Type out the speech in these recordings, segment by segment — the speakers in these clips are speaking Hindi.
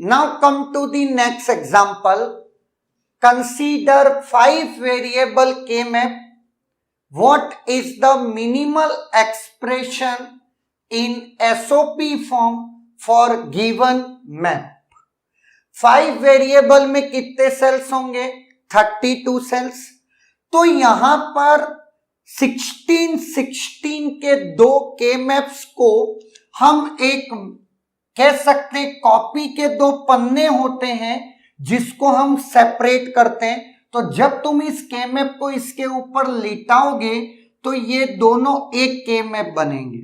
Now come to the next example. Consider 5 variable K map. What is the minimal expression in SOP form for given map? 5 variable में कितने सेल्स होंगे? 32 सेल्स। तो यहां पर 16 के दो के मैप्स को हम एक कह सकते हैं कॉपी के दो पन्ने होते हैं जिसको हम सेपरेट करते हैं। तो जब तुम इस के मैप को इसके ऊपर लिटाओगे तो ये दोनों एक के मैप बनेंगे,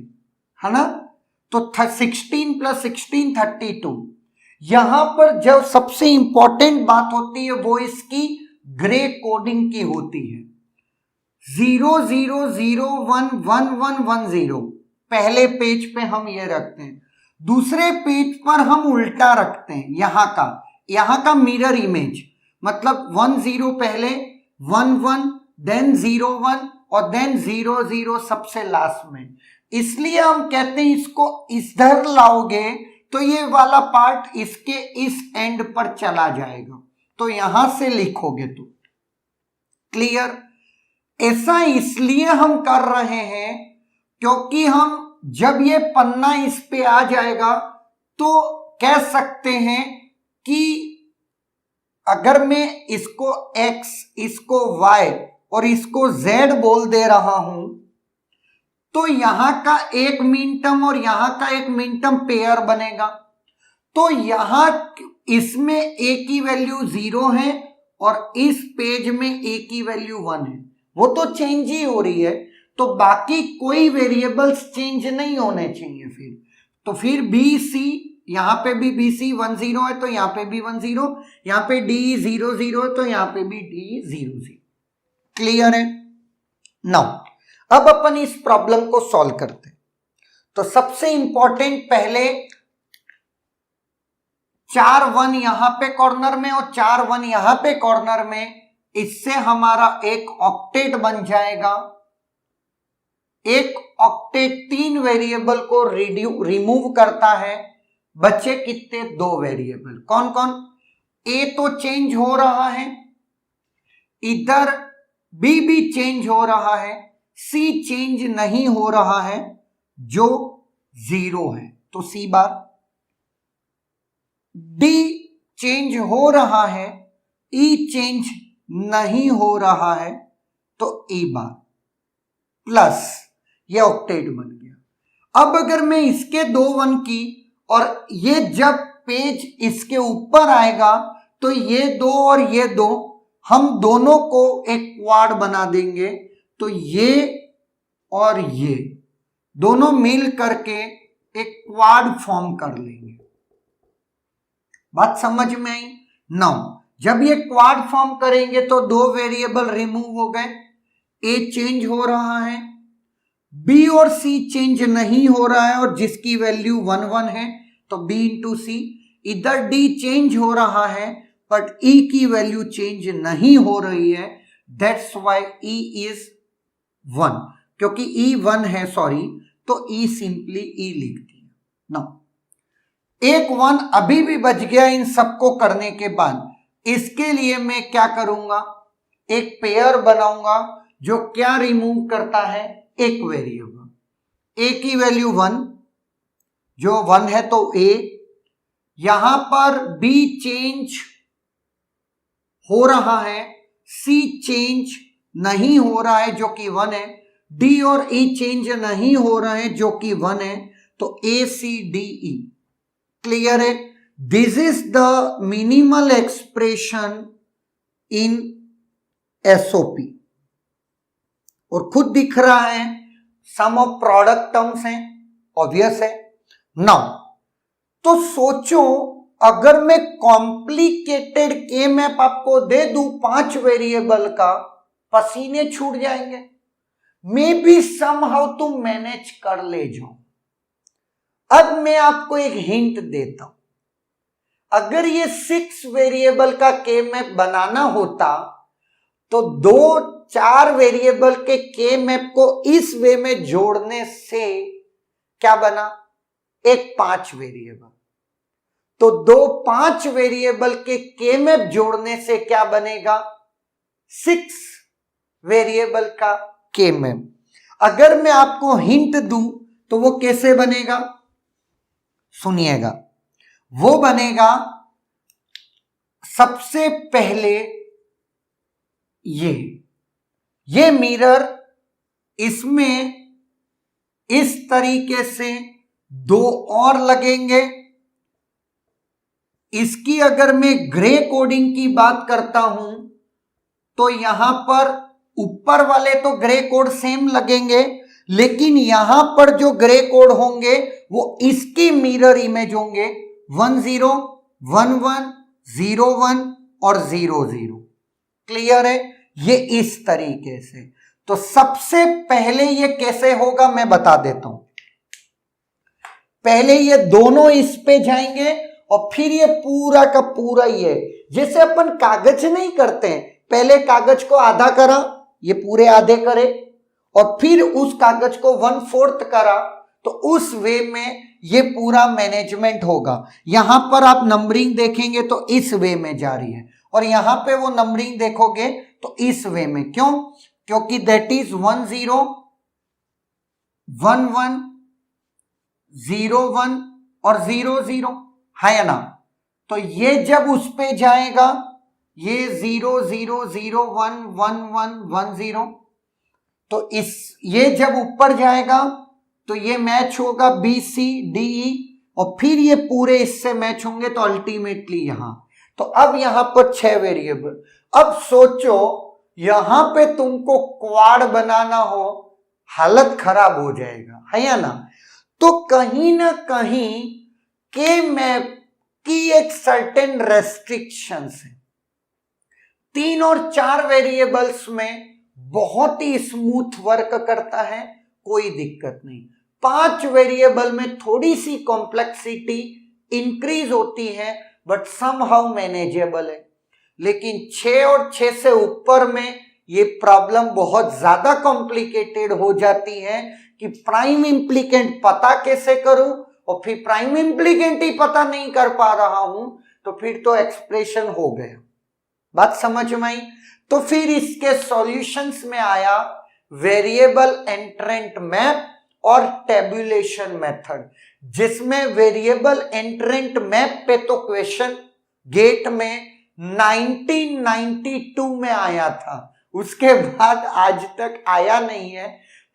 है ना। तो 16 + 16 32। यहां पर जो सबसे इंपॉर्टेंट बात होती है वो इसकी ग्रे कोडिंग की होती है। 0 0 0 1 1 1 1 0 पहले पेज पे हम ये रखते हैं, दूसरे पेज पर हम उल्टा रखते हैं। यहां का मिरर इमेज, मतलब 1 0 पहले, 1 1 देन 0 1 और देन 0 0 सबसे लास्ट में। इसलिए हम कहते हैं इसको इधर लाओगे तो ये वाला पार्ट इसके इस एंड पर चला जाएगा, तो यहां से लिखोगे तो क्लियर। ऐसा इसलिए हम कर रहे हैं क्योंकि हम जब ये पन्ना इस पे आ जाएगा तो कह सकते हैं कि अगर मैं इसको x, इसको y और इसको z बोल दे रहा हूं तो यहां का एक मिनटम और यहां का एक मिनटम पेयर बनेगा। तो यहां इसमें a की वैल्यू 0 है और इस पेज में a की वैल्यू 1 है, वो तो चेंज ही हो रही है, तो बाकी कोई वेरिएबल्स चेंज नहीं होने चाहिए। तो फिर बी सी, यहां पे भी बी सी 1 0 है तो यहां पे भी 1 0, यहां पे डी 0 0 है तो यहां पे भी डी 0 0। क्लियर है। नाउ अब अपन इस प्रॉब्लम को सॉल्व करते हैं। तो सबसे इंपॉर्टेंट पहले 4 1 यहां पे कॉर्नर में और 4 1 यहां पे कॉर्नर में, इससे हमारा एक ऑक्टेट बन जाएगा। एक ऑक्टेट 3 वेरिएबल को रिमूव करता है, बच्चे कितने? 2 वेरिएबल। कौन कौन? ए तो चेंज हो रहा है, इधर बी भी चेंज हो रहा है, सी चेंज नहीं हो रहा है जो 0 है तो सी बार, डी चेंज हो रहा है, ई चेंज नहीं हो रहा है तो ई बार, प्लस ये ऑक्टेट बन गया। अब अगर मैं इसके 2 1 की और ये जब पेज इसके ऊपर आएगा तो ये 2 और ये 2 हम दोनों को एक क्वाड बना देंगे, तो ये और ये दोनों मिल करके एक क्वाड फॉर्म कर लेंगे। बात समझ में आई? नाउ जब ये क्वाड फॉर्म करेंगे तो 2 वेरिएबल रिमूव हो गए, ए चेंज हो रहा है, बी और सी चेंज नहीं हो रहा है और जिसकी वैल्यू 1 1 है तो बी इंटू सी, इधर डी चेंज हो रहा है बट ई की वैल्यू चेंज नहीं हो रही है, दैट्स व्हाई ई इज 1, क्योंकि ई 1 है सॉरी, तो ई सिंपली ई लिख दिया। नाउ एक 1 अभी भी बच गया इन सबको करने के बाद। इसके लिए मैं क्या करूंगा? एक पेयर बनाऊंगा जो क्या रिमूव करता है? एक वेरिएबल। ए की वैल्यू 1, जो 1 है तो ए, यहां पर बी चेंज हो रहा है, सी चेंज नहीं हो रहा है जो कि 1 है, डी और ई चेंज नहीं हो रहा है जो कि 1 है, तो ए सी डी ई। क्लियर है? This is the minimal expression in SOP और खुद दिख रहा है सम ऑफ प्रोडक्ट टर्म्स हैं, ऑब्वियस है। नाउ तो सोचो अगर मैं कॉम्प्लिकेटेड के मैप आपको दे दूं 5 वेरिएबल का, पसीने छूट जाएंगे। मे बी समहाउ तुम मैनेज कर ले जाओ। अब मैं आपको एक हिंट देता हूं, अगर ये 6 वेरिएबल का के मैप बनाना होता तो 2-4 वेरिएबल के के मैप को इस वे में जोड़ने से क्या बना? एक 5 वेरिएबल। तो दो 5 वेरिएबल के के मैप जोड़ने से क्या बनेगा, 6 वेरिएबल का के मैप। अगर मैं आपको हिंट दूं तो वो कैसे बनेगा, सुनिएगा। वो बनेगा सबसे पहले ये मिरर, इसमें इस तरीके से 2 और लगेंगे। इसकी अगर मैं ग्रे कोडिंग की बात करता हूं तो यहां पर ऊपर वाले तो ग्रे कोड सेम लगेंगे, लेकिन यहां पर जो ग्रे कोड होंगे वो इसकी मिरर इमेज होंगे, 1 0 1 1 0 1 और 0 0। क्लियर है, ये इस तरीके से। तो सबसे पहले ये कैसे होगा मैं बता देता हूं। पहले ये दोनों इस पे जाएंगे और फिर ये पूरा का पूरा, ये जैसे अपन कागज नहीं करते हैं, पहले कागज को आधा करा, ये पूरे आधे करे, और फिर उस कागज को 1/4 करा, तो उस वे में ये पूरा मैनेजमेंट होगा। यहां पर आप नंबरिंग देखेंगे तो इस वे में जा रही है, और यहां पे वो नंबरिंग देखोगे तो इस वे में। क्यों? क्योंकि दैट इज 1 0 1 1 0 1 और 0 0 है ना। तो ये जब उस पे जाएगा, ये 0 0 0 1 1 1 1 0, तो ये जब ऊपर जाएगा तो ये मैच होगा बी सी डी ई, और फिर ये पूरे इससे मैच होंगे तो अल्टीमेटली यहां। तो अब यहां पर 6 वेरिएबल। अब सोचो यहां पे तुमको क्वाड बनाना हो, हालत खराब हो जाएगा, है या ना। तो कहीं ना कहीं के मैप की एक सर्टेन रेस्ट्रिक्शंस है। 3 और 4 वेरिएबल्स में बहुत ही स्मूथ वर्क करता है, कोई दिक्कत नहीं। 5 वेरिएबल में थोड़ी सी कॉम्प्लेक्सिटी इंक्रीज होती है, बट समहाउ मैनेजेबल है। लेकिन 6 और 6 से ऊपर में ये प्रॉब्लम बहुत ज्यादा कॉम्प्लिकेटेड हो जाती है कि प्राइम इंप्लीकेंट पता कैसे करूं, और फिर प्राइम इंप्लीकेंट ही पता नहीं कर पा रहा हूं तो फिर तो एक्सप्रेशन हो गया। बात समझ में आई? तो फिर इसके सॉल्यूशंस में आया वेरिएबल एंट्रेंट मैप और टेबुलेशन मेथड, जिसमें वेरिएबल एंट्रेंट मैप पे तो क्वेश्चन गेट में 1992 में आया था, उसके बाद आज तक आया नहीं है।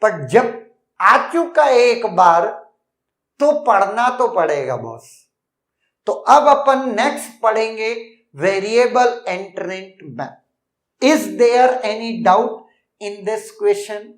पर जब आ चुका एक बार तो पढ़ना तो पड़ेगा बॉस। तो अब अपन नेक्स्ट पढ़ेंगे variable entrant map. Is there any doubt in this question?